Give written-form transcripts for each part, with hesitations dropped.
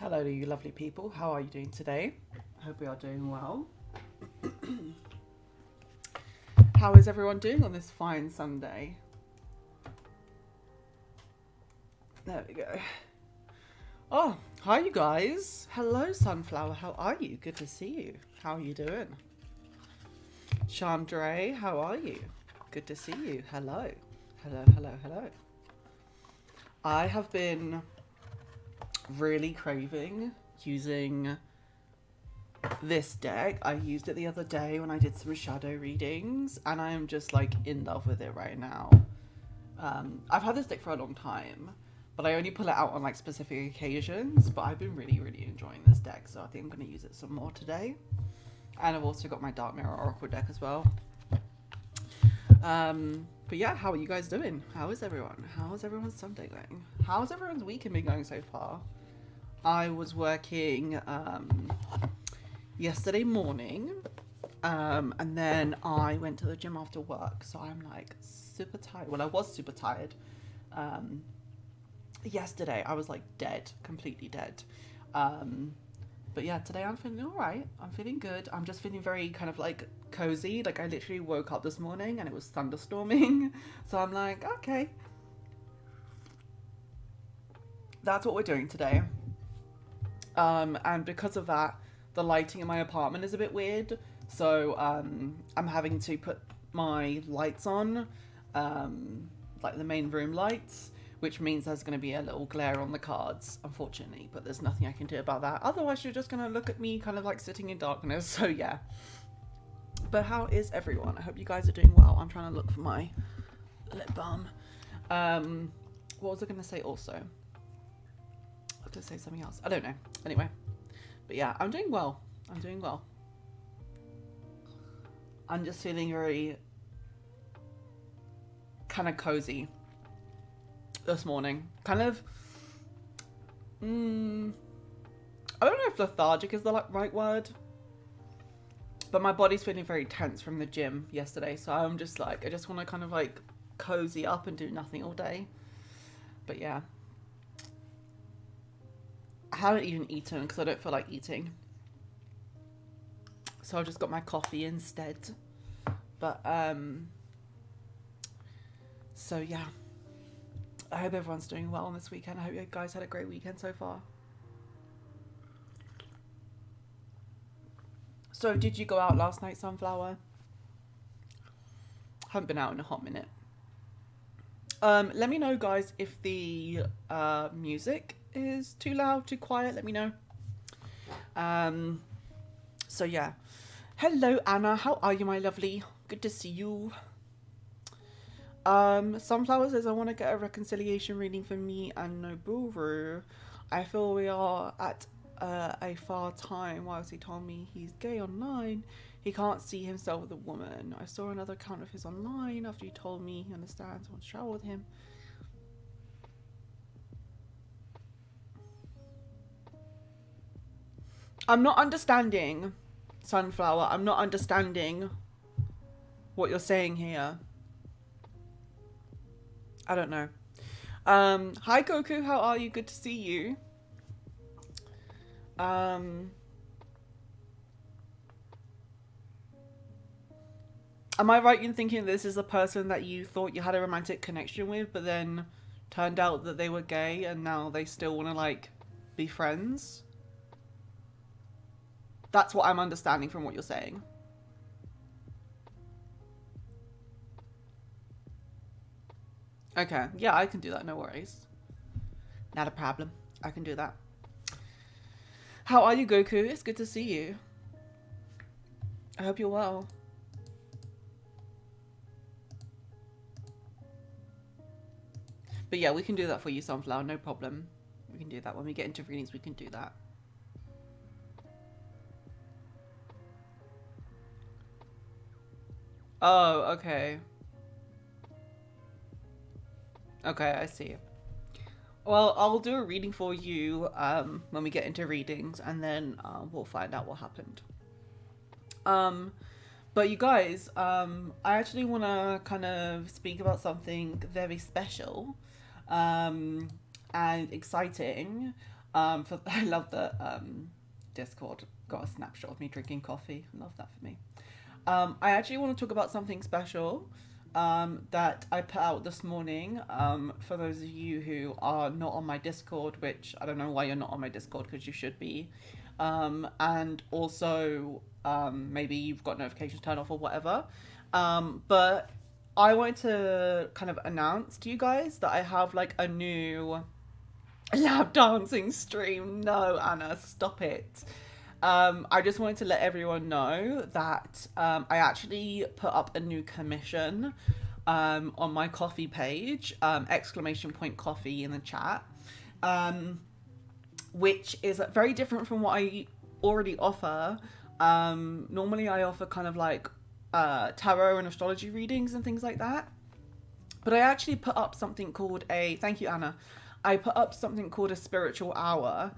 Hello to you lovely people. How are you doing today? I hope we are doing well. How is everyone doing on this fine Sunday? There we go. Oh, hi you guys. Hello Sunflower, how are you? Good to see you. How are you doing? Chandre, how are you? Good to see you. Hello. Hello, hello, hello. I have been really craving using this deck. I used it the other day when I did some shadow readings and I am just like in love with it right now. I've had this deck for a long time, but I only pull it out on like specific occasions, but I've been really enjoying this deck, so I think I'm going to use it some more today. And I've also got my Dark Mirror Oracle deck as well. But yeah, how are you guys doing? How is everyone? How's everyone's Sunday going? How's everyone's weekend been going so far? I was working yesterday morning, and then I went to the gym after work, so I'm like super tired. Well, I was super tired. Yesterday I was like dead, completely dead. But yeah, today I'm feeling alright. I'm feeling good. I'm just feeling very kind of like cozy. Like I literally woke up this morning and it was thunderstorming. So I'm like, okay. That's what we're doing today. And because of that, the lighting in my apartment is a bit weird. So I'm having to put my lights on, like the main room lights, which means there's going to be a little glare on the cards, unfortunately, but there's nothing I can do about that. Otherwise, you're just going to look at me kind of like sitting in darkness, so yeah. But how is everyone? I hope you guys are doing well. I'm trying to look for my lip balm. What was I going to say also? I was going to say something else. I don't know. Anyway. But yeah, I'm doing well. I'm doing well. I'm just feeling very kind of cozy this morning. Kind of, I don't know if lethargic is the right word, but my body's feeling very tense from the gym yesterday, so I'm just like, I just want to kind of like cozy up and do nothing all day. But yeah, I haven't even eaten because I don't feel like eating, so I've just got my coffee instead. But so yeah, I hope everyone's doing well on this weekend. I hope you guys had a great weekend so far. So did you go out last night, Sunflower? Haven't been out in a hot minute. Let me know, guys, if the music is too loud, too quiet. Let me know. So yeah. Hello, Anna. How are you, my lovely? Good to see you. Sunflower says, I want to get a reconciliation reading for me and Noburu. I feel we are at a far time whilst he told me he's gay online. He can't see himself with a woman. I saw another account of his online after he told me he understands I want to travel with him. I'm not understanding, Sunflower. I'm not understanding what you're saying here. I don't know. Hi Goku, how are you? Good to see you. Am I right in thinking this is a person that you thought you had a romantic connection with, but then turned out that they were gay and now they still want to like be friends? That's what I'm understanding from what you're saying. Okay, yeah, I can do that, no worries. Not a problem. I can do that. How are you, Goku? It's good to see you. I hope you're well. But yeah, we can do that for you, Sunflower, no problem. We can do that. When we get into readings, we can do that. Oh, okay. Okay, I see. Well, I'll do a reading for you when we get into readings, and then we'll find out what happened. But you guys, I actually want to kind of speak about something very special and exciting. I love the Discord got a snapshot of me drinking coffee. Love that for me. I actually want to talk about something special that I put out this morning. For those of you who are not on my Discord, which I don't know why you're not on my Discord because you should be. And also, maybe you've got notifications turned off or whatever. But I wanted to kind of announce to you guys that I have like a new lap dancing stream. No, Anna, stop it. I just wanted to let everyone know that I actually put up a new commission on my coffee page, exclamation point coffee in the chat, which is very different from what I already offer. Normally I offer kind of like tarot and astrology readings and things like that. But I actually put up something called thank you, Anna. I put up something called a spiritual hour,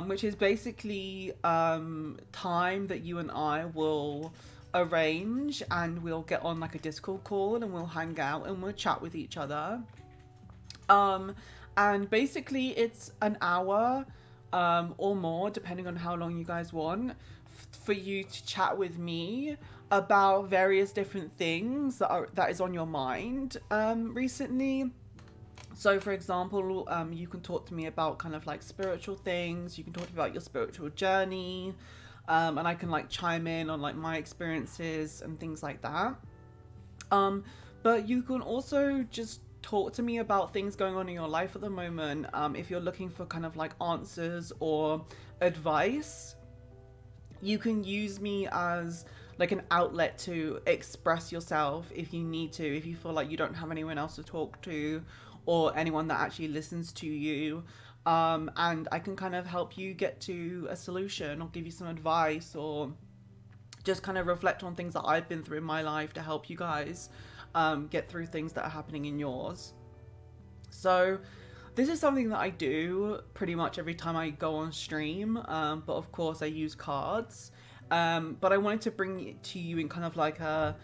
which is basically time that you and I will arrange, and we'll get on like a Discord call and we'll hang out and we'll chat with each other. And basically it's an hour or more, depending on how long you guys want, for you to chat with me about various different things that is on your mind recently. So for example, you can talk to me about kind of like spiritual things. You can talk to me about your spiritual journey. And I can like chime in on like my experiences and things like that. But you can also just talk to me about things going on in your life at the moment. If you're looking for kind of like answers or advice, you can use me as like an outlet to express yourself if you need to, if you feel like you don't have anyone else to talk to or anyone that actually listens to you. And I can kind of help you get to a solution or give you some advice or just kind of reflect on things that I've been through in my life to help you guys get through things that are happening in yours. So this is something that I do pretty much every time I go on stream, but of course I use cards. But I wanted to bring it to you in kind of like a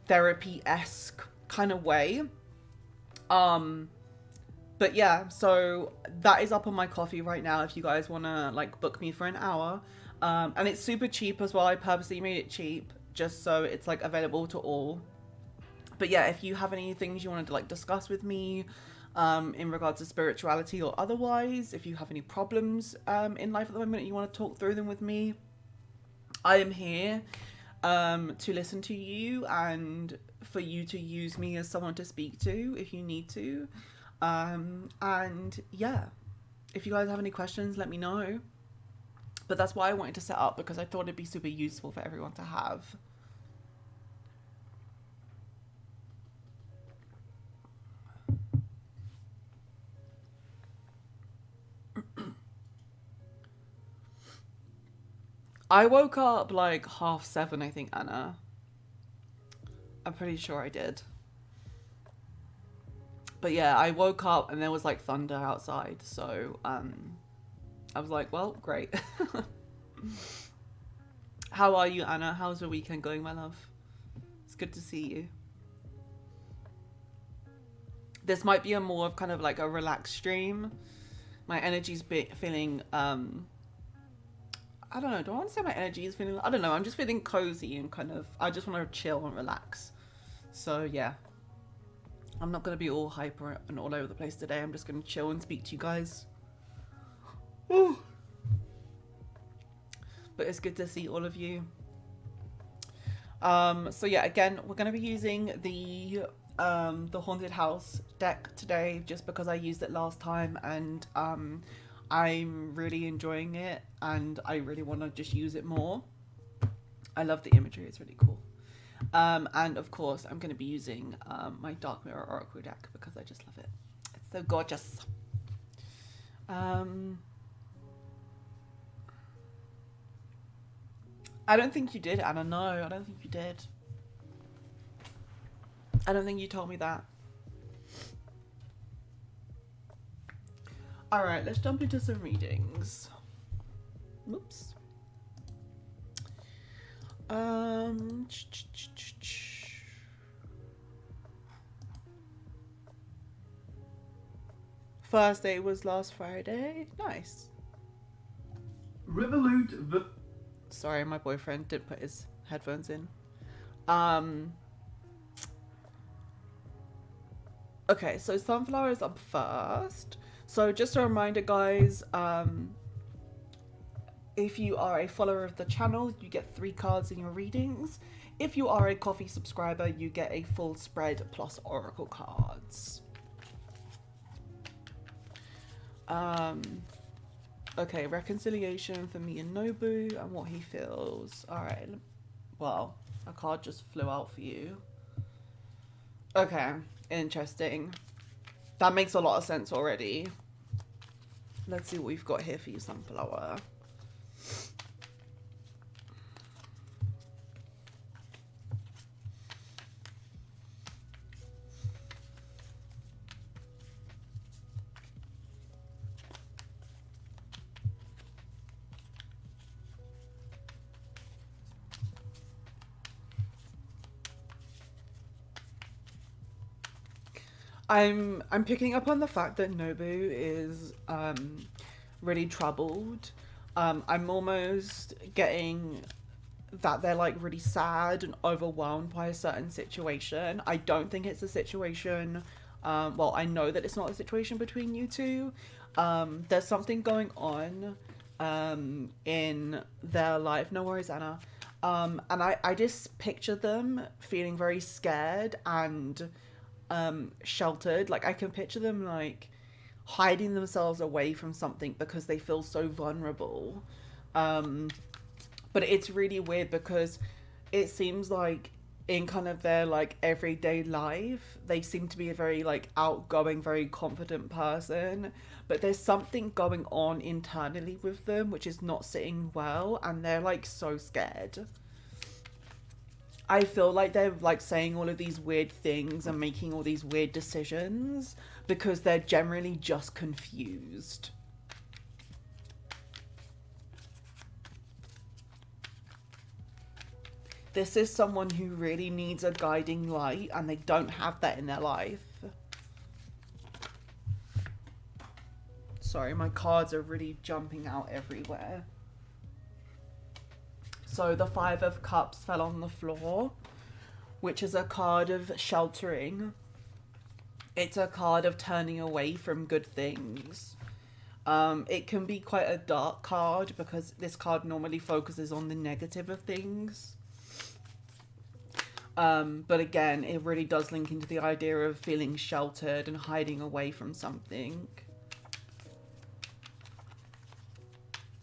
therapy-esque kind of way. But yeah, so that is up on my coffee right now if you guys want to like book me for an hour. And it's super cheap as well. I purposely made it cheap just so it's like available to all. But yeah, if you have any things you wanted to like discuss with me in regards to spirituality or otherwise, if you have any problems in life at the moment and you want to talk through them with me, I am here to listen to you and for you to use me as someone to speak to if you need to. And yeah, if you guys have any questions, let me know. But that's why I wanted to set up, because I thought it'd be super useful for everyone to have. I woke up like 7:30, I think, Anna. I'm pretty sure I did. But yeah, I woke up and there was like thunder outside, so I was like, well, great. How are you, Anna? How's your weekend going, my love? It's good to see you. This might be a more of kind of like a relaxed stream. My energy's feeling I don't know, do I want to say my energy is feeling, I don't know, I'm just feeling cozy and kind of, I just want to chill and relax. So yeah, I'm not going to be all hyper and all over the place today. I'm just going to chill and speak to you guys. Ooh. But it's good to see all of you. So yeah, again, we're going to be using the Haunted House deck today, just because I used it last time and I'm really enjoying it and I really want to just use it more. I love the imagery, it's really cool. And of course, I'm going to be using my Dark Mirror Oracle deck because I just love it. It's so gorgeous. I don't think you did, Anna. No, I don't think you did. I don't think you told me that. Alright, let's jump into some readings. Whoops. First day was last Friday. Nice. Revolut. Sorry, my boyfriend didn't put his headphones in. Okay, so Sunflower is up first. So just a reminder, guys, if you are a follower of the channel, you get 3 cards in your readings. If you are a coffee subscriber, you get a full spread plus oracle cards. Okay, reconciliation for me and Nobu and what he feels. Alright, well, a card just flew out for you. Okay, interesting. That makes a lot of sense already. Let's see what we've got here for you, Sunflower. I'm picking up on the fact that Nobu is really troubled. I'm almost getting that they're like really sad and overwhelmed by a certain situation. I don't think it's a situation, well, I know that it's not a situation between you two. There's something going on in their life. No worries, Anna. And I just picture them feeling very scared and sheltered. Like I can picture them like hiding themselves away from something because they feel so vulnerable. But it's really weird because it seems like in kind of their like everyday life they seem to be a very like outgoing, very confident person, but there's something going on internally with them which is not sitting well, and they're like so scared. I feel like they're like saying all of these weird things and making all these weird decisions because they're generally just confused. This is someone who really needs a guiding light and they don't have that in their life. Sorry, my cards are really jumping out everywhere. So the 5 of Cups fell on the floor, which is a card of sheltering. It's a card of turning away from good things. It can be quite a dark card because this card normally focuses on the negative of things. But again, it really does link into the idea of feeling sheltered and hiding away from something.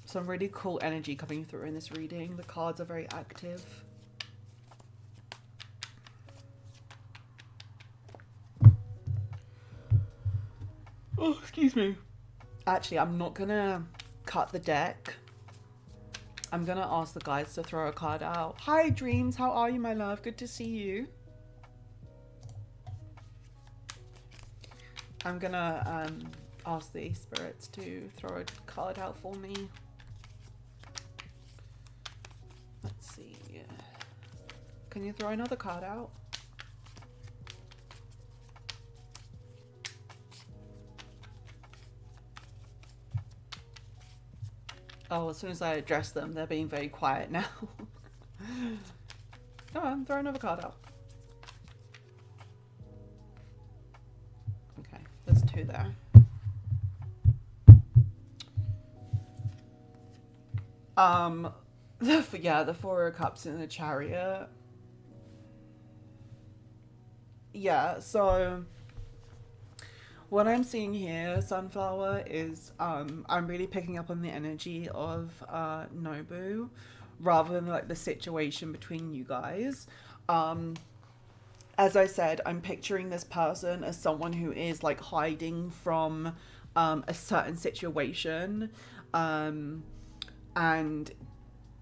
Some really cool energy coming through in this reading. The cards are very active. Oh, excuse me. Actually, I'm not gonna cut the deck. I'm gonna ask the guys to throw a card out. Hi, Dreams. How are you, my love? Good to see you. I'm gonna ask the spirits to throw a card out for me. Let's see. Can you throw another card out? Oh, as soon as I address them, they're being very quiet now. Come on, throw another card out. Okay, there's 2 there. The 4 of Cups in the Chariot. Yeah, so what I'm seeing here, Sunflower, is I'm really picking up on the energy of Nobu rather than like the situation between you guys. As I said, I'm picturing this person as someone who is like hiding from a certain situation, and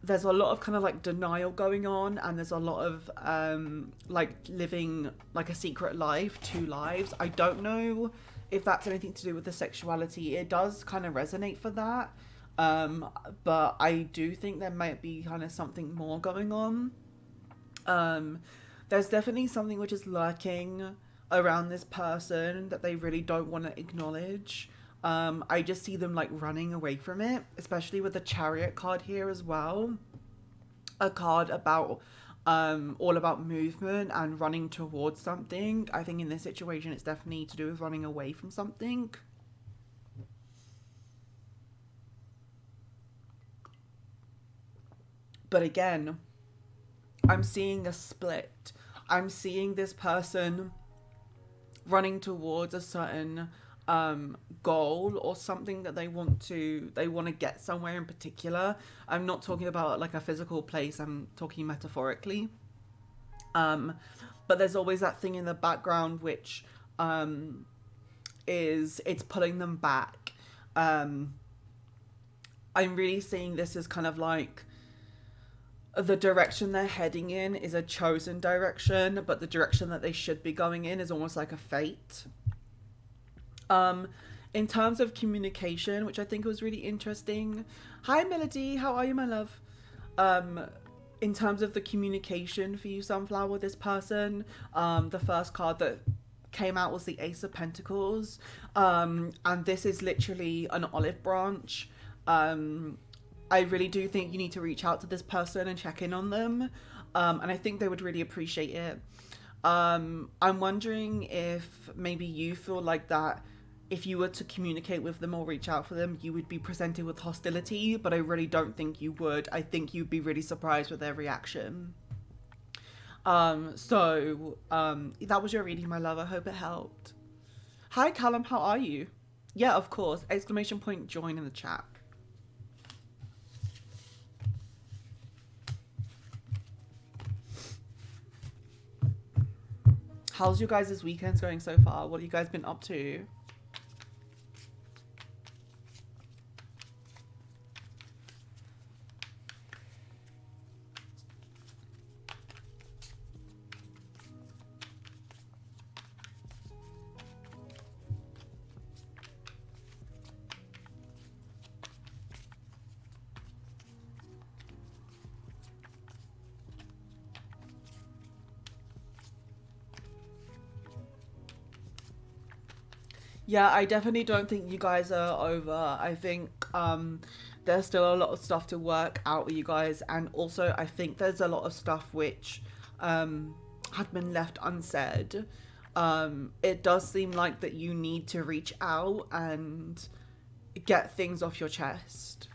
there's a lot of kind of like denial going on, and there's a lot of like living like a secret life, 2 lives. I don't know if that's anything to do with the sexuality. It does kind of resonate for that, but I do think there might be kind of something more going on. There's definitely something which is lurking around this person that they really don't want to acknowledge. I just see them like running away from it, especially with the Chariot card here as well. A card about all about movement and running towards something. I think in this situation it's definitely to do with running away from something. But again, I'm seeing a split. I'm seeing this person running towards a certain goal or something that they want to get somewhere in particular. I'm not talking about like a physical place, I'm talking metaphorically. But there's always that thing in the background which is it's pulling them back. I'm really seeing this as kind of like the direction they're heading in is a chosen direction, but the direction that they should be going in is almost like a fate. In terms of communication, which I think was really interesting. Hi Melody, how are you, my love? In terms of the communication for you, Sunflower, this person, the first card that came out was the Ace of Pentacles. And this is literally an olive branch. I really do think you need to reach out to this person and check in on them. And I think they would really appreciate it. I'm wondering if maybe you feel like that if you were to communicate with them or reach out for them, you would be presented with hostility, but I really don't think you would. I think you'd be really surprised with their reaction. So that was your reading, my love. I hope it helped. Hi, Callum, how are you? Yeah, of course. Exclamation point join in the chat. How's your guys' weekends going so far? What have you guys been up to? Yeah, I definitely don't think you guys are over. I think there's still a lot of stuff to work out with you guys, and also I think there's a lot of stuff which have been left unsaid. It does seem like that you need to reach out and get things off your chest.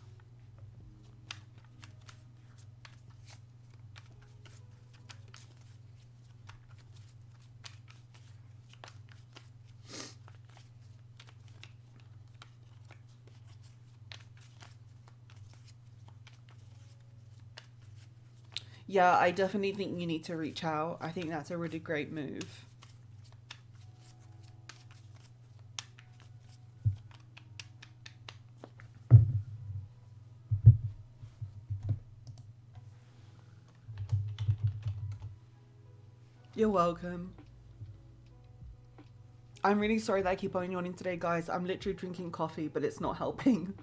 Yeah, I definitely think you need to reach out. I think that's a really great move. You're welcome. I'm really sorry that I keep on yawning today, guys. I'm literally drinking coffee, but it's not helping.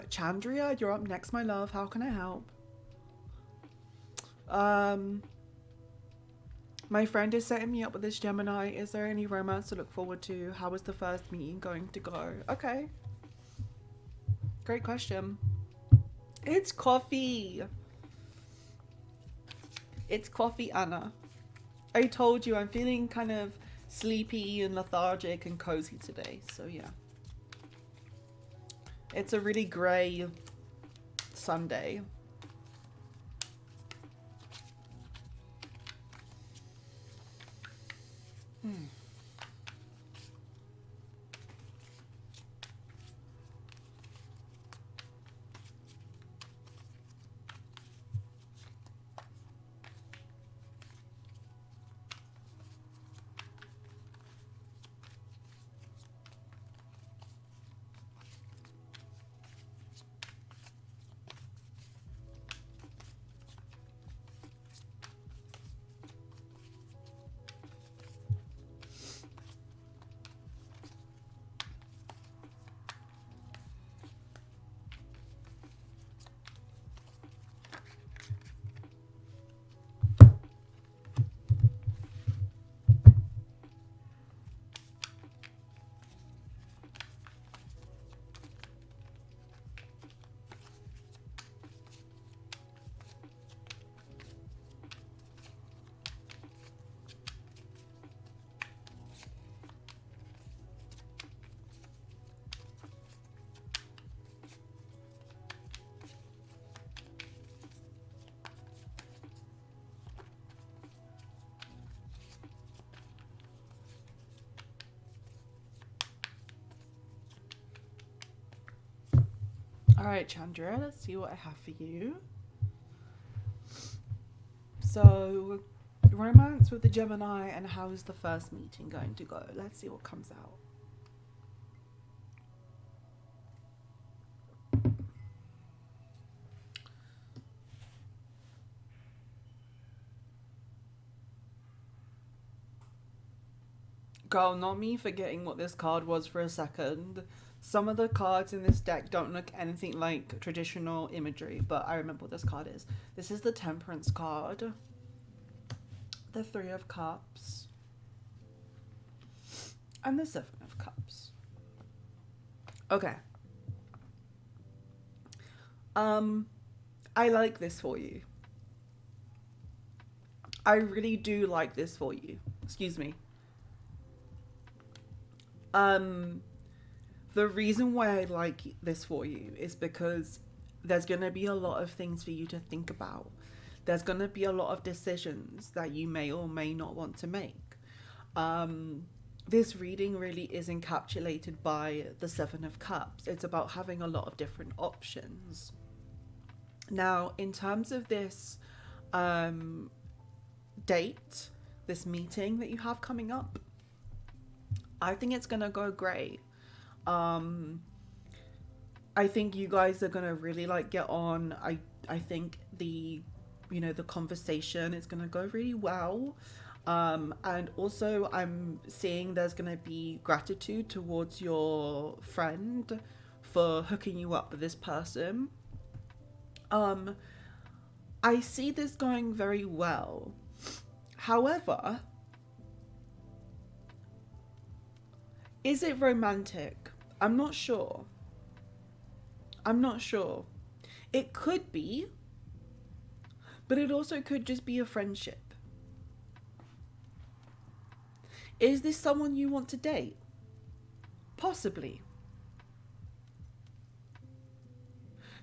Chandria, you're up next, my love. How can I help? My friend is setting me up with this Gemini. Is there any romance to look forward to? How is the first meeting going to go? Okay. Great question. It's coffee. It's coffee, Anna. I told you I'm feeling kind of sleepy and lethargic and cozy today. So yeah. It's a really grey Sunday. Alright, Chandra, let's see what I have for you. So, romance with the Gemini, and how is the first meeting going to go? Let's see what comes out. Girl, not me forgetting what this card was for a second. Some of the cards in this deck don't look anything like traditional imagery, but I remember what this card is. This is the Temperance card. The Three of Cups. And the Seven of Cups. Okay. I like this for you. I really do like this for you. Excuse me. The reason why I like this for you is because there's going to be a lot of things for you to think about. There's going to be a lot of decisions that you may or may not want to make. This reading really is encapsulated by the Seven of Cups. It's about having a lot of different options. Now, in terms of this date, this meeting that you have coming up, I think it's going to go great. I think you guys are going to really like get on. I think the conversation is going to go really well. And also I'm seeing there's going to be gratitude towards your friend for hooking you up with this person. I see this going very well. However, is it romantic? I'm not sure. It could be, but it also could just be a friendship. Is this someone you want to date? Possibly.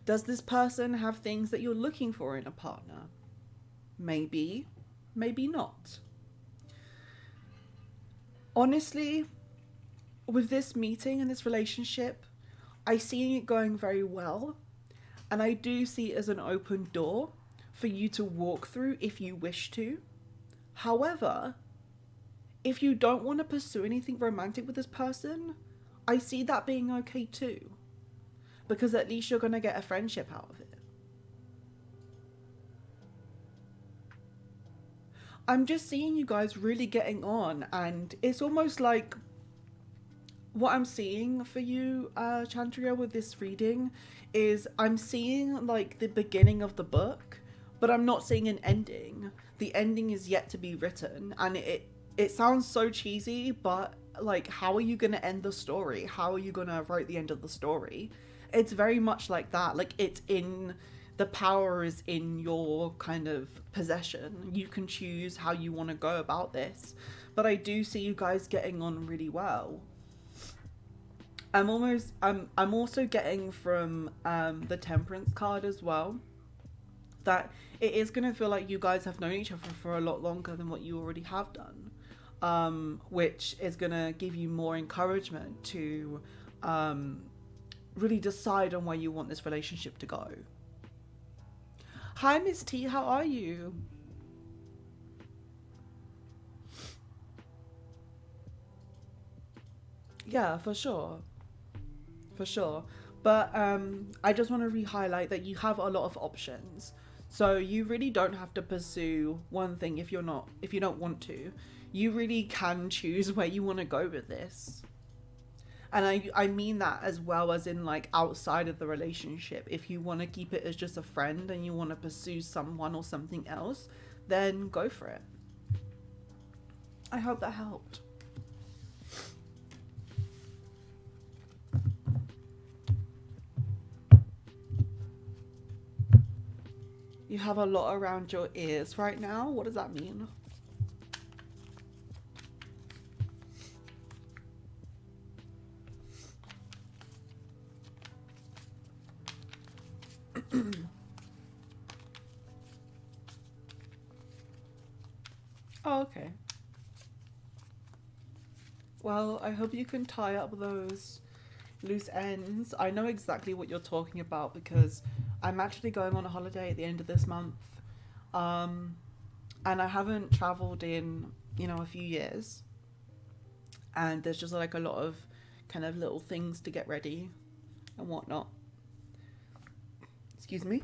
Does this person have things that you're looking for in a partner? Maybe, maybe not. Honestly, with this meeting and this relationship, I see it going very well, and I do see it as an open door for you to walk through if you wish to. However, if you don't want to pursue anything romantic with this person, I see that being okay too, because at least you're going to get a friendship out of it. I'm just seeing you guys really getting on, and it's almost like what I'm seeing for you, Chandria, with this reading is I'm seeing like the beginning of the book, but I'm not seeing an ending. The ending is yet to be written, and it sounds so cheesy, but like, how are you going to end the story? How are you going to write the end of the story? It's very much like that. Like, the power is in your kind of possession. You can choose how you want to go about this, but I do see you guys getting on really well. I'm also getting from the Temperance card as well that it is going to feel like you guys have known each other for a lot longer than what you already have done, which is going to give you more encouragement to really decide on where you want this relationship to go. Hi, Miss T, how are you? Yeah, for sure. For sure. But I just want to re-highlight that you have a lot of options. So you really don't have to pursue one thing if you don't want to. You really can choose where you want to go with this. And I mean that as well as in like outside of the relationship. If you want to keep it as just a friend and you want to pursue someone or something else, then go for it. I hope that helped. You have a lot around your ears right now. What does that mean? Oh, okay. Well, I hope you can tie up those Loose ends. I know exactly what you're talking about because I'm actually going on a holiday at the end of this month. Um, and I haven't traveled in, a few years. And there's just like a lot of kind of little things to get ready and whatnot. Excuse me.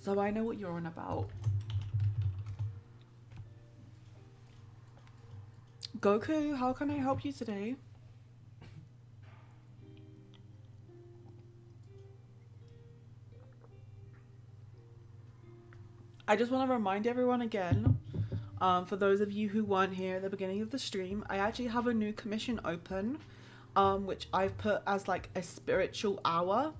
So I know what you're on about. Goku, how can I help you today? I just want to remind everyone again, for those of you who weren't here at the beginning of the stream, I actually have a new commission open, which I've put as like a spiritual hour,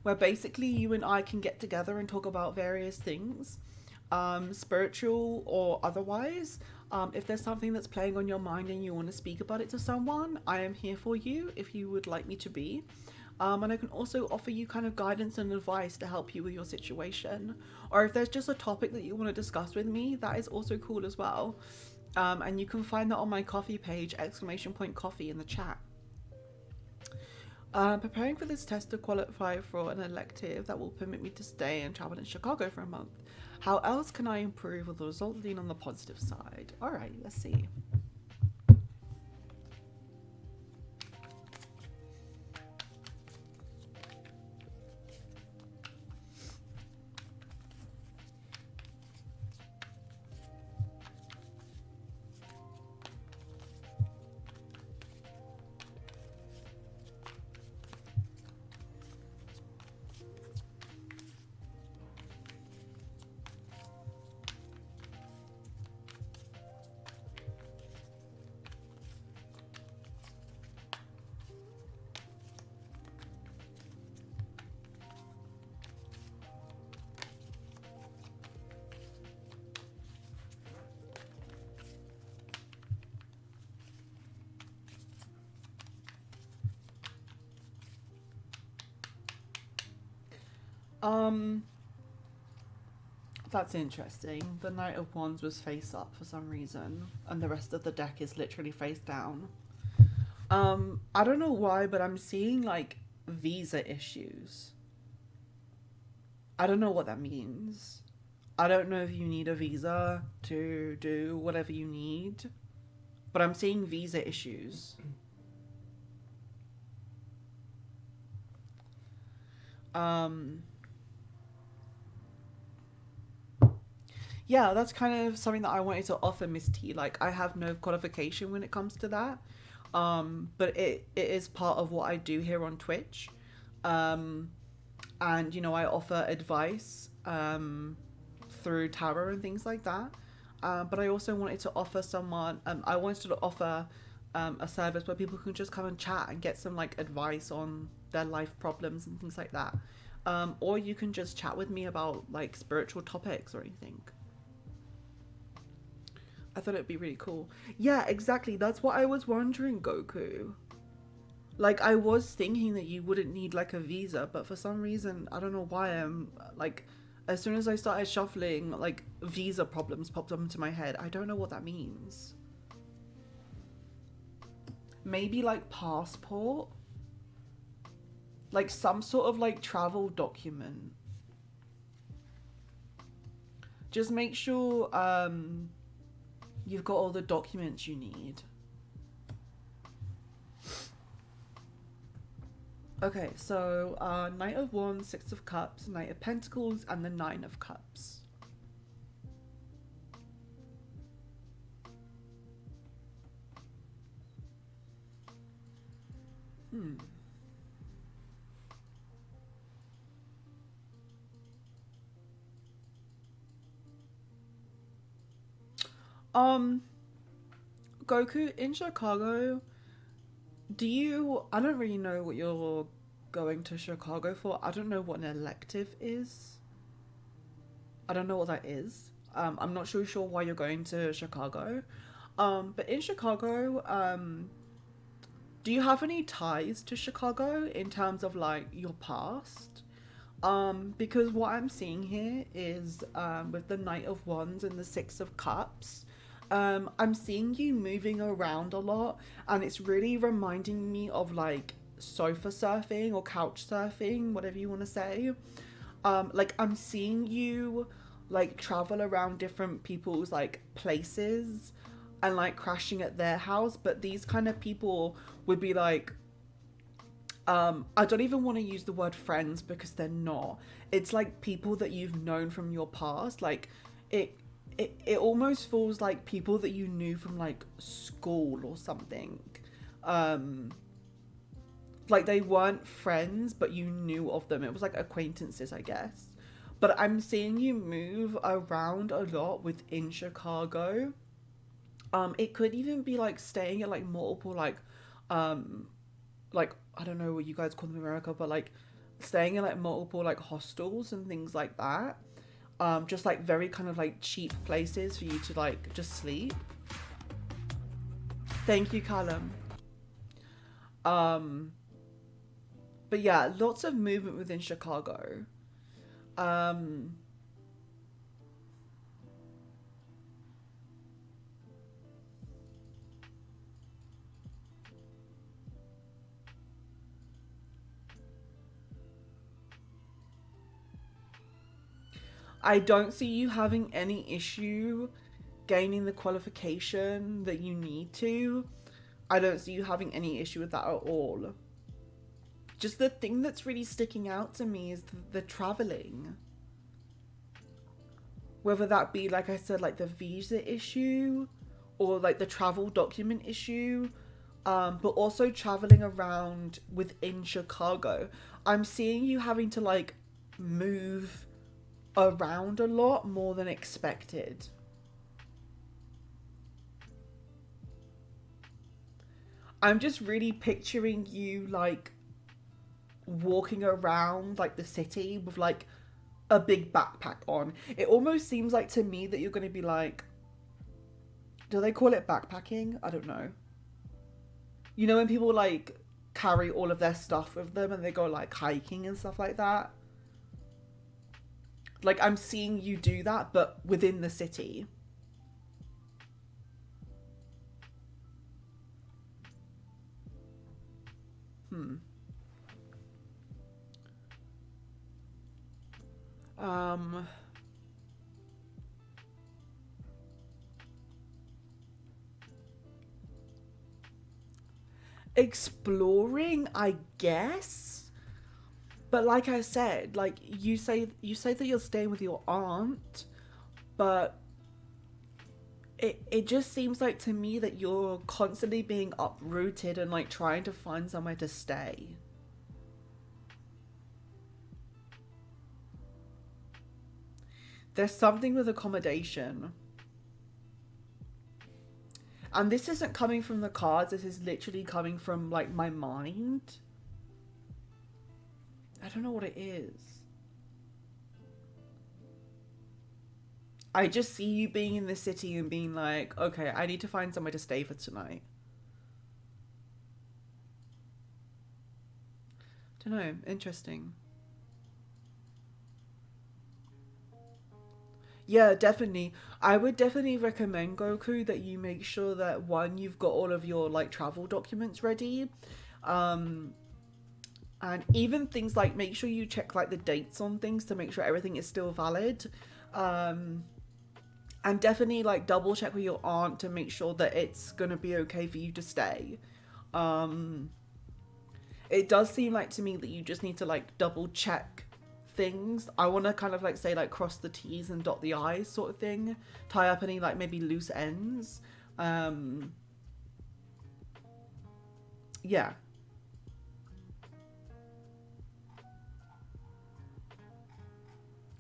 where basically you and I can get together and talk about various things, spiritual or otherwise. If there's something that's playing on your mind and you want to speak about it to someone, I am here for you if you would like me to be. And I can also offer you kind of guidance and advice to help you with your situation. Or if there's just a topic that you want to discuss with me, that is also cool as well. And you can find that on my coffee page, !coffee in the chat. Preparing for this test to qualify for an elective that will permit me to stay and travel in Chicago for a month. How else can I improve with the result lean on the positive side? Alright, let's see. That's interesting. The Knight of Wands was face up for some reason, and the rest of the deck is literally face down. I don't know why, but I'm seeing like visa issues. I don't know what that means. I don't know if you need a visa to do whatever you need, but I'm seeing visa issues. Yeah, that's kind of something that I wanted to offer Miss T. Like, I have no qualification when it comes to that. But it is part of what I do here on Twitch. And, I offer advice through tarot and things like that. But I also wanted to offer I wanted to offer a service where people can just come and chat and get some, like, advice on their life problems and things like that. Or you can just chat with me about, like, spiritual topics or anything. I thought it'd be really cool. Yeah, exactly. That's what I was wondering, Goku. Like, I was thinking that you wouldn't need, like, a visa, but for some reason, I don't know why I'm, like, as soon as I started shuffling, like, visa problems popped up into my head. I don't know what that means. Maybe, like, passport? Like, some sort of, like, travel document. Just make sure, you've got all the documents you need. Okay, so Knight of Wands, Six of Cups, Knight of Pentacles, and the Nine of Cups. Goku, in Chicago, I don't really know what you're going to Chicago for. I don't know what an elective is. I don't know what that is. I'm not sure why you're going to Chicago. But in Chicago, do you have any ties to Chicago in terms of, like, your past? Because what I'm seeing here is, with the Knight of Wands and the Six of Cups, I'm seeing you moving around a lot, and it's really reminding me of, like, sofa surfing or couch surfing, whatever you want to say. Like I'm seeing you like travel around different people's like places and like crashing at their house, but these kind of people would be like, I don't even want to use the word friends because they're not. It's like people that you've known from your past. Like it it almost feels like people that you knew from like school or something. Um like they weren't friends, but you knew of them. It was like acquaintances, I guess. But I'm seeing you move around a lot within Chicago. It could even be like staying at like multiple um like I don't know what you guys call them in America, but like staying in like multiple like hostels and things like that. Just like very kind of like cheap places for you to like just sleep. Thank you, Callum. Um, but yeah, lots of movement within Chicago. Um, I don't see you having any issue gaining the qualification that you need to. I don't see you having any issue with that at all. Just the thing that's really sticking out to me is the traveling. Whether that be, like I said, like the visa issue or like the travel document issue, but also traveling around within Chicago. I'm seeing you having to like move around a lot more than expected. I'm just really picturing you like walking around like the city with like a big backpack on. It almost seems like to me that you're going to be like, do they call it backpacking? I don't know. You know when people like carry all of their stuff with them and they go like hiking and stuff like that? Like I'm seeing you do that but within the city. Hmm. Um Exploring, I guess. But like I said, like you say that you're staying with your aunt, but it just seems like to me that you're constantly being uprooted and like trying to find somewhere to stay. There's something with accommodation. And this isn't coming from the cards, this is literally coming from like my mind. I don't know what it is. I just see you being in the city and being like, okay, I need to find somewhere to stay for tonight. Don't know, interesting. Yeah, definitely. I would definitely recommend, Goku, that you make sure that one, you've got all of your like travel documents ready. Um, and even things like make sure you check like the dates on things to make sure everything is still valid. Um, and definitely like double check with your aunt to make sure that it's gonna be okay for you to stay. Um, it does seem like to me that you just need to like double check things. I want to kind of like say like cross the T's and dot the I's sort of thing. Tie up any like maybe loose ends. Um, yeah.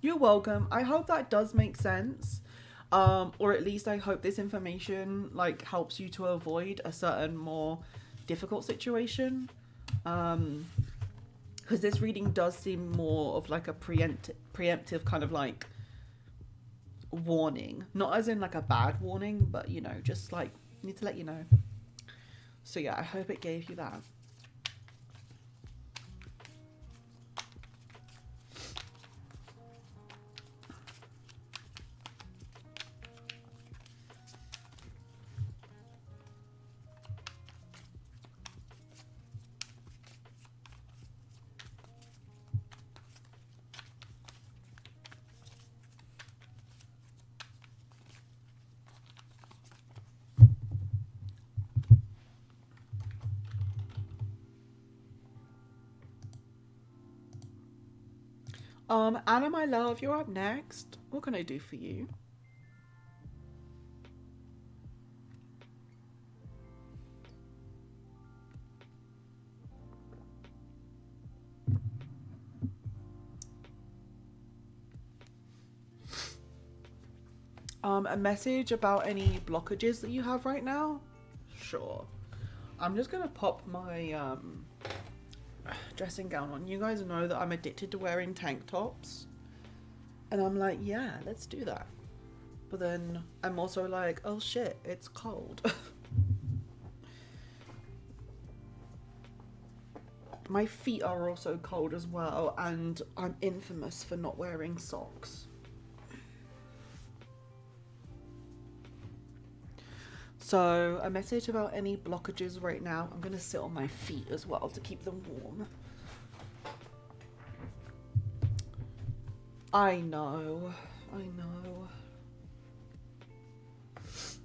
You're welcome. I hope that does make sense. Or at least I hope this information like helps you to avoid a certain more difficult situation. Um, because this reading does seem more of like a preemptive kind of like warning, not as in like a bad warning, but you know, just like need to let you know. So yeah, I hope it gave you that. Anna, my love, you're up next. What can I do for you? A message about any blockages that you have right now? Sure. I'm just gonna pop my dressing gown on. You guys know that I'm addicted to wearing tank tops. And I'm like, yeah, let's do that. But then I'm also like, oh shit, it's cold. My feet are also cold as well, and I'm infamous for not wearing socks. So, a message about any blockages right now. I'm gonna sit on my feet as well to keep them warm. I know.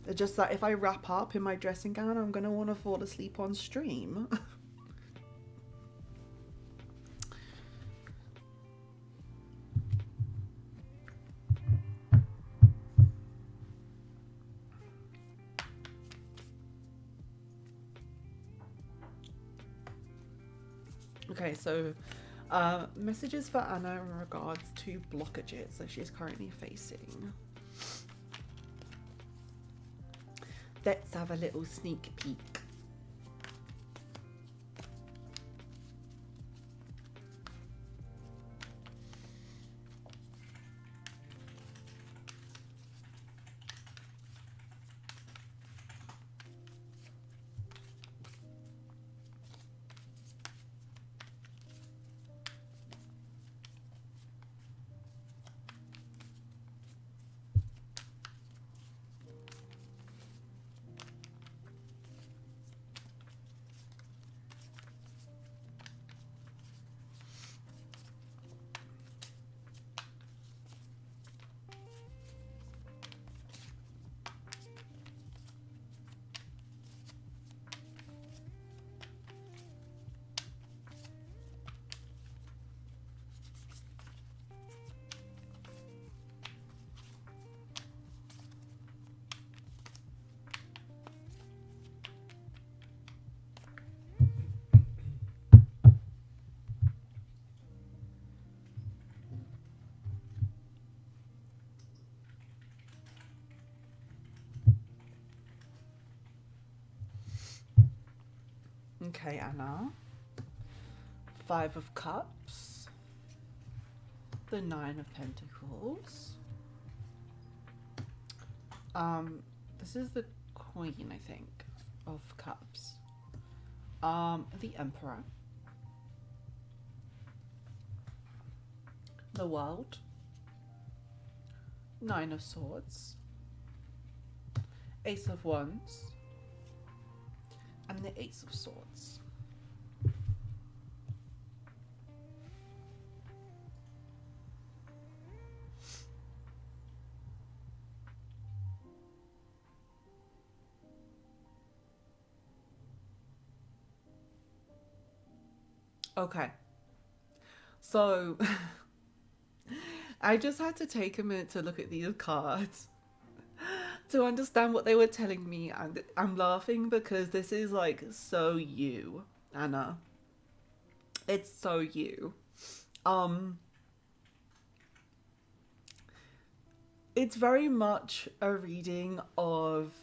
It's just that if I wrap up in my dressing gown, I'm gonna want to fall asleep on stream. Okay, so messages for Anna in regards to blockages that she's currently facing. Let's have a little sneak peek. Okay, Anna. 5 of Cups. The 9 of Pentacles. This is the Queen, I think, of Cups. The Emperor. The World. 9 of Swords. Ace of Wands. And the Ace of Swords. Okay. So, I just had to take a minute to look at these cards to understand what they were telling me, and I'm laughing because this is like so you, Anna. It's so you. It's very much a reading of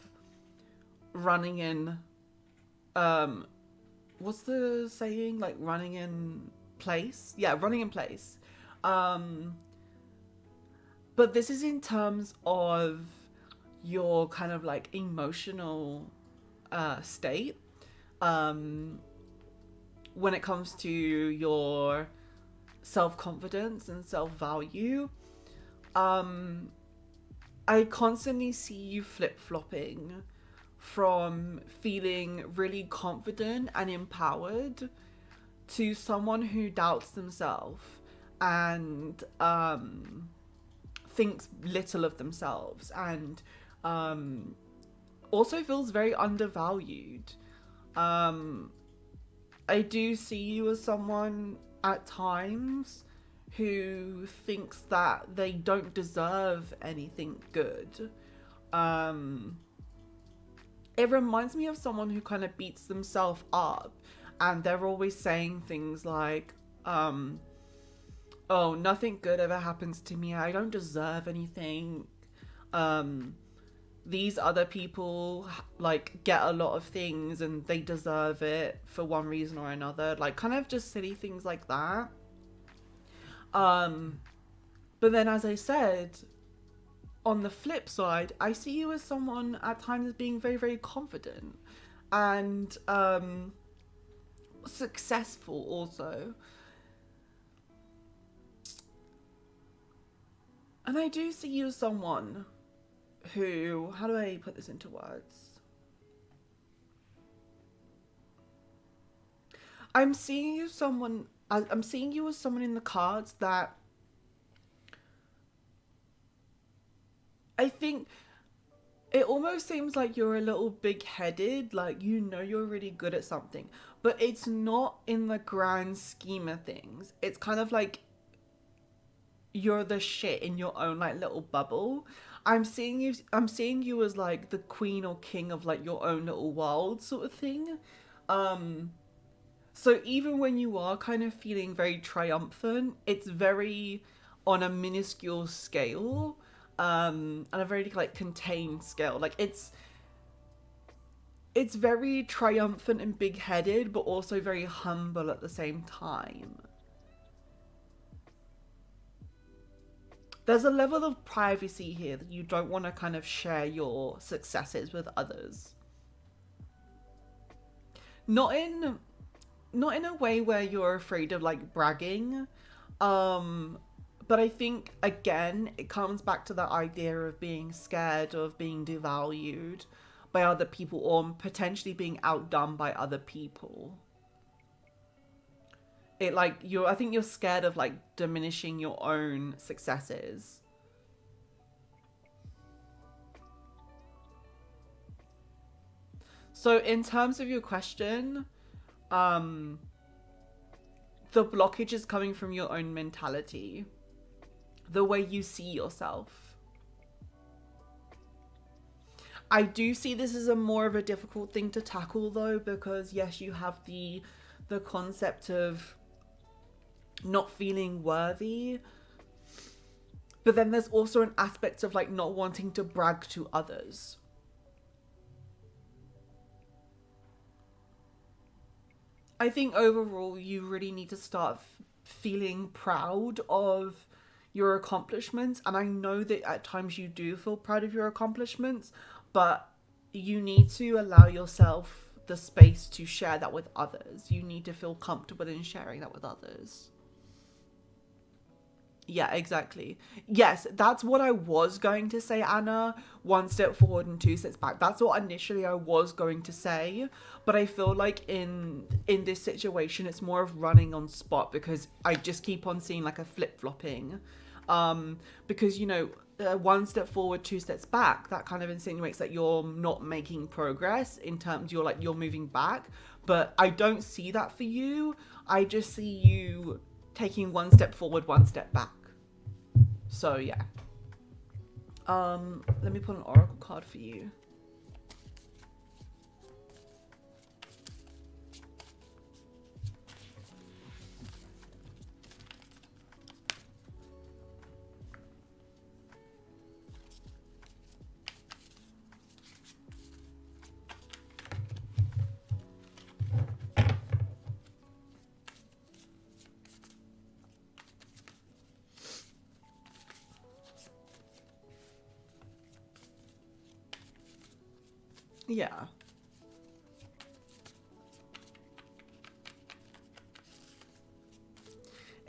running in what's the saying, like running in place? Yeah, running in place. But this is in terms of your kind of like emotional state when it comes to your self-confidence and self-value. I constantly see you flip-flopping from feeling really confident and empowered to someone who doubts themselves and thinks little of themselves, and also feels very undervalued. I do see you as someone at times who thinks that they don't deserve anything good. It reminds me of someone who kind of beats themselves up, and they're always saying things like, oh, nothing good ever happens to me. I don't deserve anything. These other people like get a lot of things and they deserve it for one reason or another. Like kind of just silly things like that. But then, as I said, on the flip side, I see you as someone at times as being very, very confident and successful also. And I do see you as someone who, how do I put this into words? I'm seeing you as someone in the cards that I think it almost seems like you're a little big-headed, like you know you're really good at something, but it's not in the grand scheme of things. It's kind of like you're the shit in your own like little bubble. I'm seeing you as like the queen or king of like your own little world sort of thing. So even when you are kind of feeling very triumphant, it's very on a minuscule scale, and a very like contained scale. Like it's very triumphant and big-headed, but also very humble at the same time. There's a level of privacy here that you don't want to kind of share your successes with others. Not in a way where you're afraid of like bragging, but I think again it comes back to that idea of being scared of being devalued by other people or potentially being outdone by other people. I think you're scared of like diminishing your own successes. So in terms of your question, the blockage is coming from your own mentality, the way you see yourself. I do see this as a more of a difficult thing to tackle though, because yes, you have the concept of not feeling worthy, but then there's also an aspect of like not wanting to brag to others. I think overall you really need to start feeling proud of your accomplishments, and I know that at times you do feel proud of your accomplishments, but you need to allow yourself the space to share that with others. You need to feel comfortable in sharing that with others. Yeah, exactly. Yes, that's what I was going to say, Anna. One step forward and two steps back. That's what initially I was going to say. But I feel like in this situation, it's more of running on spot because I just keep on seeing like a flip-flopping. Because, you know, one step forward, two steps back, that kind of insinuates that you're not making progress in terms you're moving back. But I don't see that for you. I just see you taking one step forward, one step back. So yeah. Let me pull an oracle card for you. Yeah.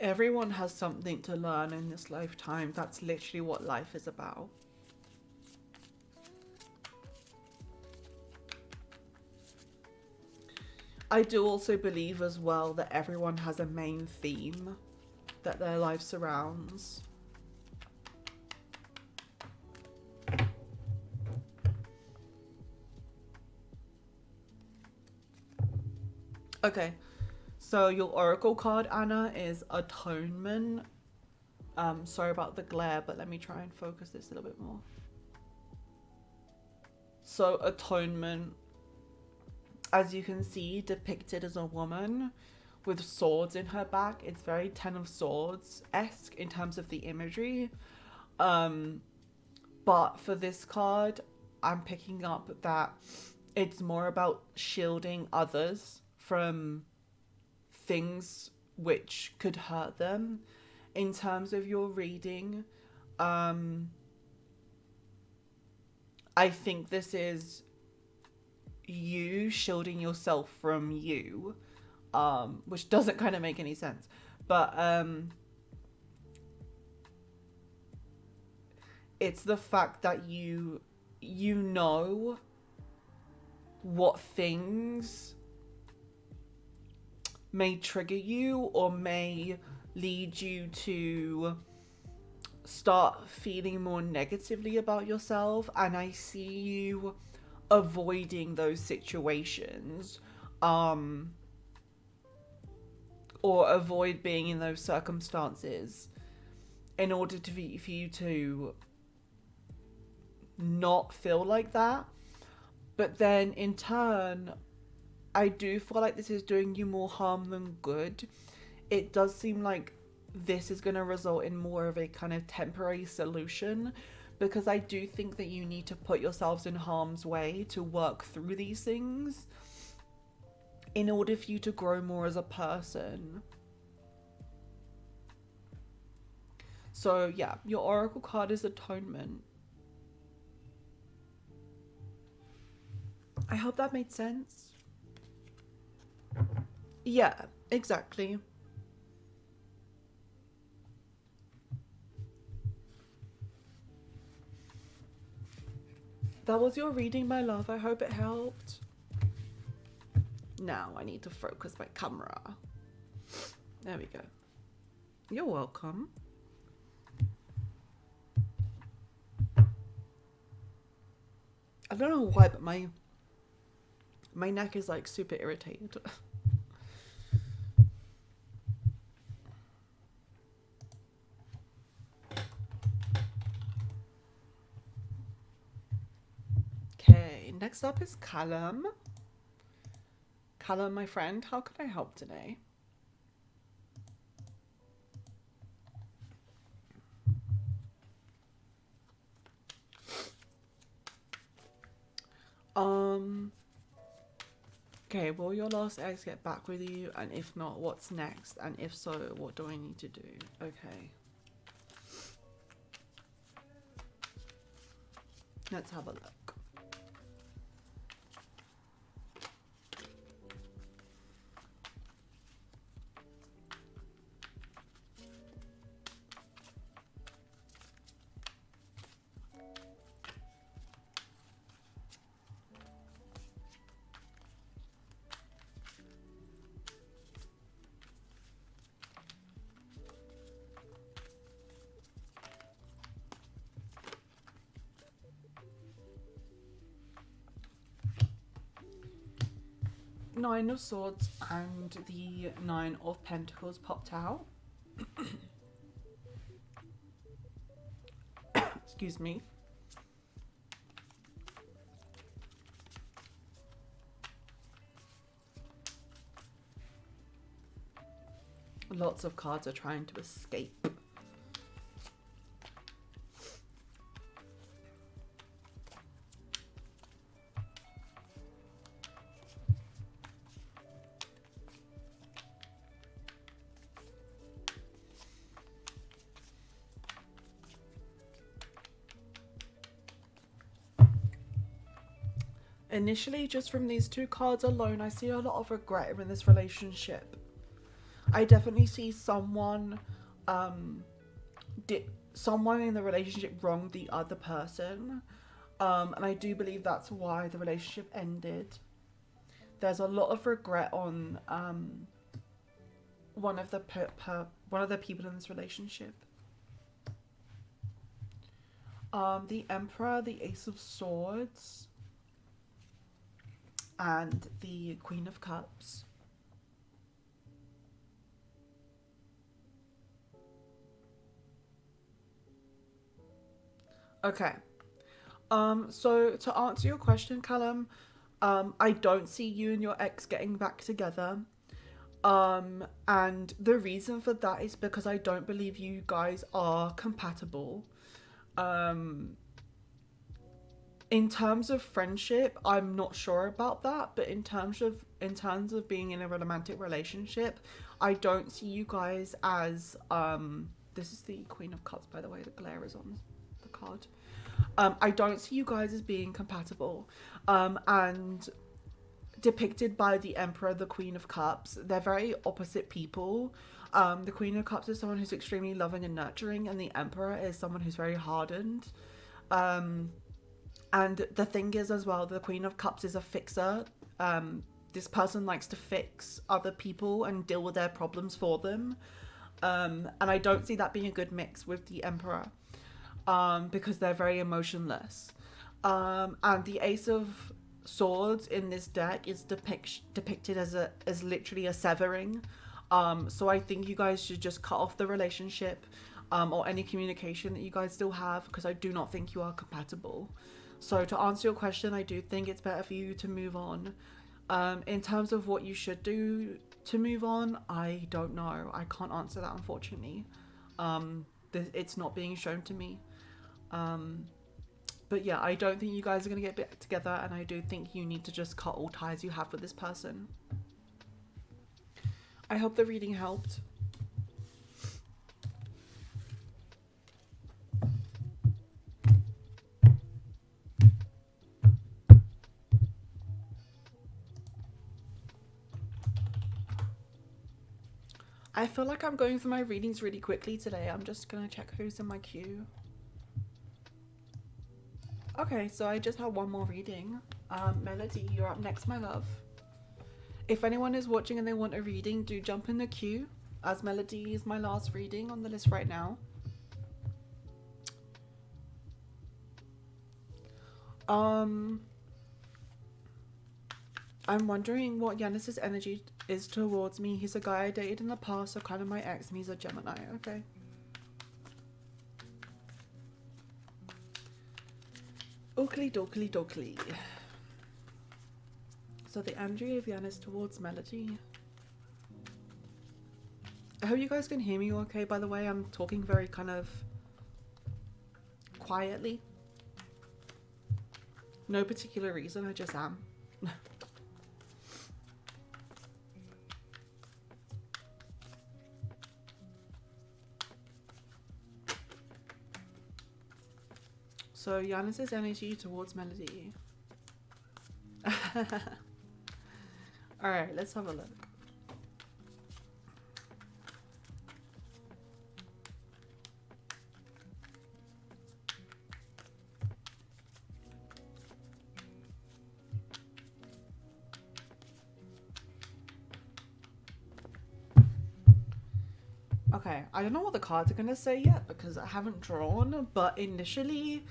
Everyone has something to learn in this lifetime. That's literally what life is about. I do also believe as well that everyone has a main theme that their life surrounds. Okay, so your oracle card, Anna, is Atonement. Sorry about the glare, but let me try and focus this a little bit more. So atonement, as you can see, depicted as a woman with swords in her back. It's very Ten of Swords-esque in terms of the imagery. But for this card, I'm picking up that it's more about shielding others from things which could hurt them. In terms of your reading, I think this is you shielding yourself from you, which doesn't kind of make any sense. But it's the fact that you know what things may trigger you or may lead you to start feeling more negatively about yourself, and I see you avoiding those situations, or avoid being in those circumstances in order for you to not feel like that. But then in turn, I do feel like this is doing you more harm than good. It does seem like this is going to result in more of a kind of temporary solution, because I do think that you need to put yourselves in harm's way to work through these things in order for you to grow more as a person. So yeah, your oracle card is Atonement. I hope that made sense. Yeah, exactly. That was your reading, my love. I hope it helped. Now I need to focus my camera. There we go. You're welcome. I don't know why, but my neck is like super irritated. Okay, next up is Callum. Callum, my friend, how can I help today? Okay, will your last ex get back with you? And if not, what's next? And if so, what do I need to do? Okay. Let's have a look. Nine of Swords and the Nine of Pentacles popped out. Excuse me. Lots of cards are trying to escape. Initially, just from these two cards alone, I see a lot of regret in this relationship. I definitely see someone in the relationship wronged the other person, and I do believe that's why the relationship ended. There's a lot of regret on one of the people in this relationship. The Emperor, the Ace of Swords, and the Queen of Cups. Okay. So to answer your question, Callum, I don't see you and your ex getting back together. And the reason for that is because I don't believe you guys are compatible. Um, in terms of friendship, I'm not sure about that, but in terms of being in a romantic relationship, I don't see you guys as this is the Queen of Cups, by the way, the glare is on the card. I don't see you guys as being compatible. And depicted by the Emperor, the Queen of Cups, they're very opposite people. The Queen of Cups is someone who's extremely loving and nurturing, and the Emperor is someone who's very hardened. Um, and the thing is, as well, the Queen of Cups is a fixer. This person likes to fix other people and deal with their problems for them. And I don't see that being a good mix with the Emperor, because they're very emotionless. And the Ace of Swords in this deck is depicted as literally a severing. So I think you guys should just cut off the relationship, or any communication that you guys still have, because I do not think you are compatible. So to answer your question, I do think it's better for you to move on. In terms of what you should do to move on, I don't know. I can't answer that, unfortunately. It's not being shown to me. But yeah, I don't think you guys are going to get back together, and I do think you need to just cut all ties you have with this person. I hope the reading helped. I feel like I'm going through my readings really quickly today. I'm just going to check who's in my queue. Okay, so I just have one more reading. Melody, you're up next, my love. If anyone is watching and they want a reading, do jump in the queue, as Melody is my last reading on the list right now. I'm wondering what Yanis's energy is towards me. He's a guy I dated in the past, so kind of my ex, and he's a Gemini. Okay. Oakley dokley dokley. So the energy of Yanis towards Melody. I hope you guys can hear me okay, by the way. I'm talking very kind of quietly. No particular reason, I just am. So Yanis's energy towards Melody. Alright, let's have a look. Okay, I don't know what the cards are going to say yet because I haven't drawn, but initially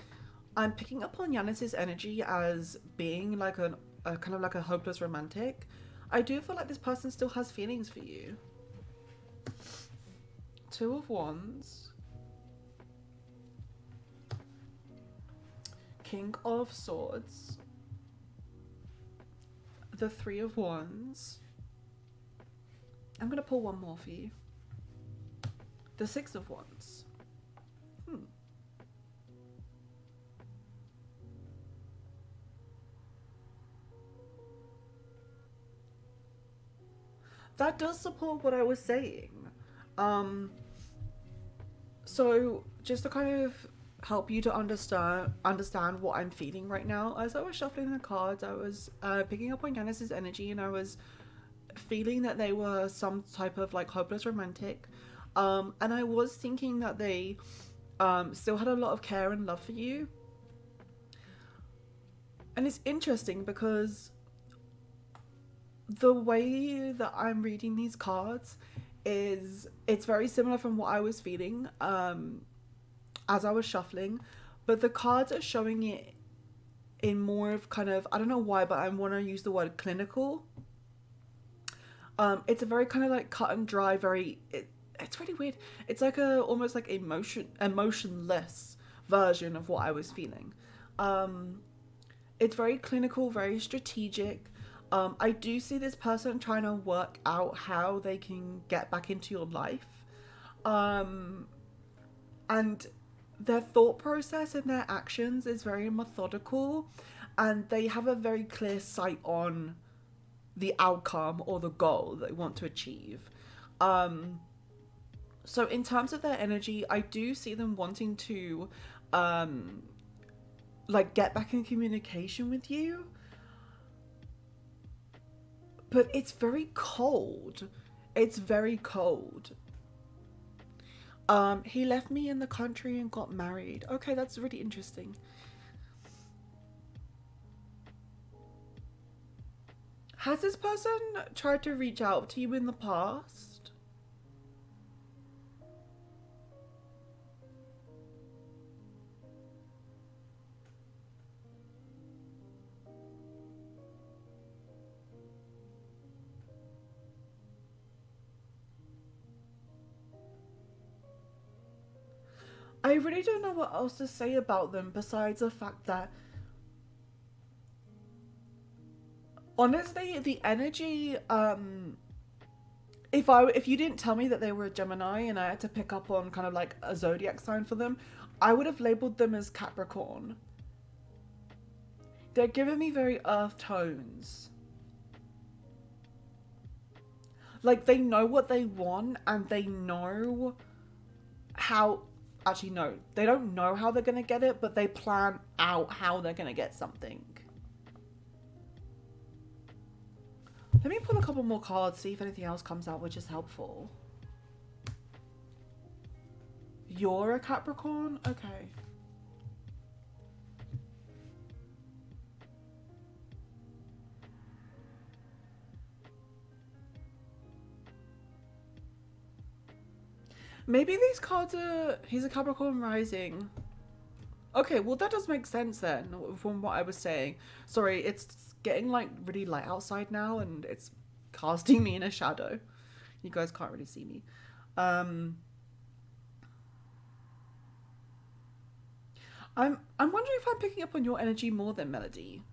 I'm picking up on Yanis's energy as being like a kind of like a hopeless romantic. I do feel like this person still has feelings for you. Two of Wands. King of Swords. The Three of Wands. I'm going to pull one more for you. The Six of Wands. That does support what I was saying. So just to kind of help you to understand what I'm feeling right now, as I was shuffling the cards, I was picking up on Yanis's energy, and I was feeling that they were some type of like hopeless romantic. And I was thinking that they still had a lot of care and love for you. And it's interesting because the way that I'm reading these cards is it's very similar from what I was feeling as I was shuffling, but the cards are showing it in more of kind of, I don't know why, but I want to use the word clinical. It's a very kind of like cut and dry, it's really weird. It's like a almost like emotionless version of what I was feeling. It's very clinical, very strategic. I do see this person trying to work out how they can get back into your life. And their thought process and their actions is very methodical, and they have a very clear sight on the outcome or the goal that they want to achieve. So in terms of their energy, I do see them wanting to like get back in communication with you, but it's very cold. It's very cold. He left me in the country and got married. Okay, that's really interesting. Has this person tried to reach out to you in the past? I really don't know what else to say about them besides the fact that, honestly, the energy, if you didn't tell me that they were a Gemini and I had to pick up on kind of like a zodiac sign for them, I would have labeled them as Capricorn. They're giving me very earth tones. Like, they know what they want and they know how... Actually, no. They don't know how they're going to get it, but they plan out how they're going to get something. Let me pull a couple more cards, see if anything else comes out which is helpful. You're a Capricorn? Okay. Maybe these cards are... He's a Capricorn rising. Okay, well that does make sense then, from what I was saying. Sorry, it's getting like really light outside now and it's casting me in a shadow. You guys can't really see me. I'm wondering if I'm picking up on your energy more than Melody.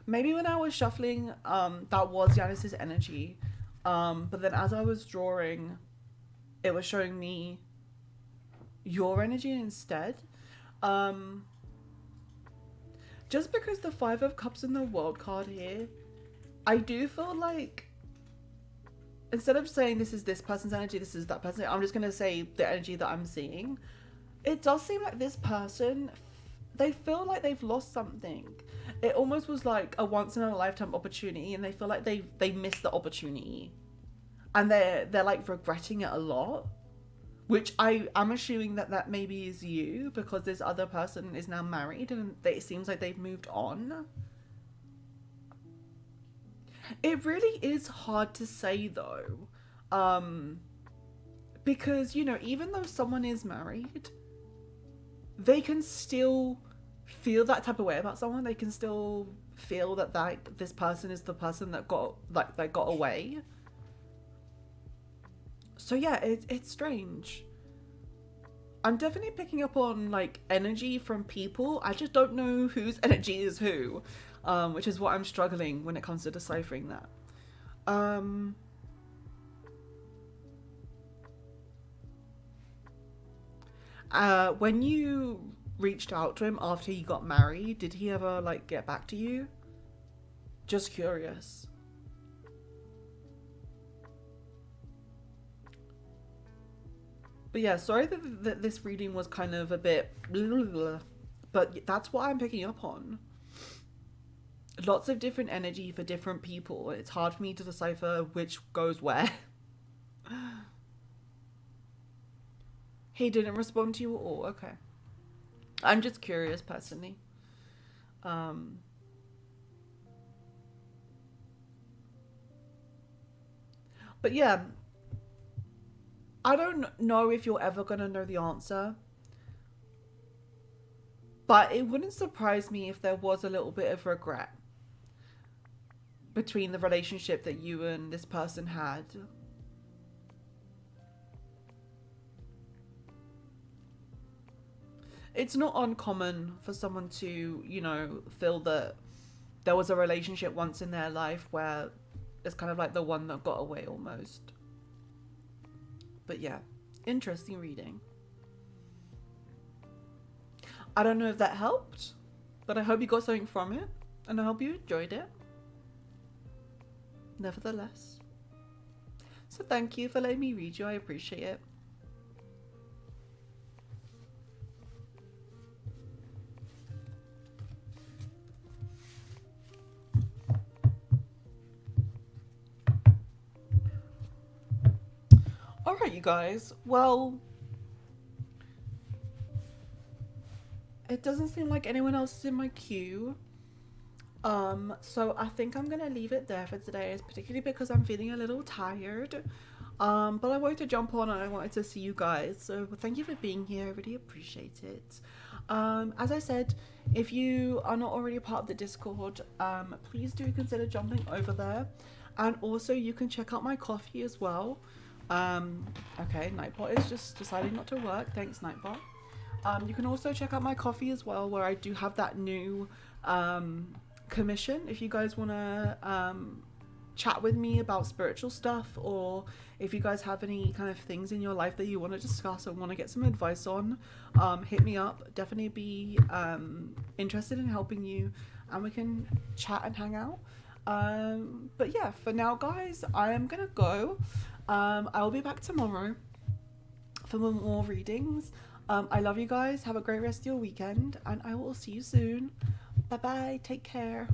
Maybe when I was shuffling, that was Yanis's energy. But then as I was drawing, it was showing me your energy instead. Just because the 5 of Cups in the World card here, I do feel like instead of saying this is this person's energy, this is that person, I'm just going to say the energy that I'm seeing. It does seem like this person, they feel like they've lost something. It almost was like a once in a lifetime opportunity and they feel like they missed the opportunity. And they're like regretting it a lot. Which I'm assuming that maybe is you, because this other person is now married and it seems like they've moved on. It really is hard to say though. Because, you know, even though someone is married, they can still feel that type of way about someone. They can still feel that this person is the person that got away. So yeah, it's strange. I'm definitely picking up on like energy from people. I just don't know whose energy is who, which is what I'm struggling when it comes to deciphering that. When you reached out to him after he got married, did he ever like get back to you? Just curious. But yeah, sorry that this reading was kind of a bit blah, but that's what I'm picking up on. Lots of different energy for different people. It's hard for me to decipher which goes where. He didn't respond to you at all? Okay. I'm just curious personally. But yeah, I don't know if you're ever going to know the answer. But it wouldn't surprise me if there was a little bit of regret between the relationship that you and this person had. it's not uncommon for someone to, you know, feel that there was a relationship once in their life where it's kind of like the one that got away almost. But yeah, interesting reading. I don't know if that helped, but I hope you got something from it, and I hope you enjoyed it. Nevertheless. So thank you for letting me read you, I appreciate it. Alright, you guys. Well, it doesn't seem like anyone else is in my queue. So I think I'm gonna leave it there for today, particularly because I'm feeling a little tired. But I wanted to jump on and I wanted to see you guys. So thank you for being here. I really appreciate it. As I said, if you are not already a part of the Discord, please do consider jumping over there. And also you can check out my coffee as well. Okay, Nightbot is just deciding not to work. Thanks, Nightbot. You can also check out my coffee as well, where I do have that new commission. If you guys want to chat with me about spiritual stuff, or if you guys have any kind of things in your life that you want to discuss or want to get some advice on, hit me up. Definitely be interested in helping you, and we can chat and hang out. But yeah, for now, guys, I am gonna go. I'll be back tomorrow for more readings. I love you guys. Have a great rest of your weekend, and I will see you soon. Bye bye. Take care.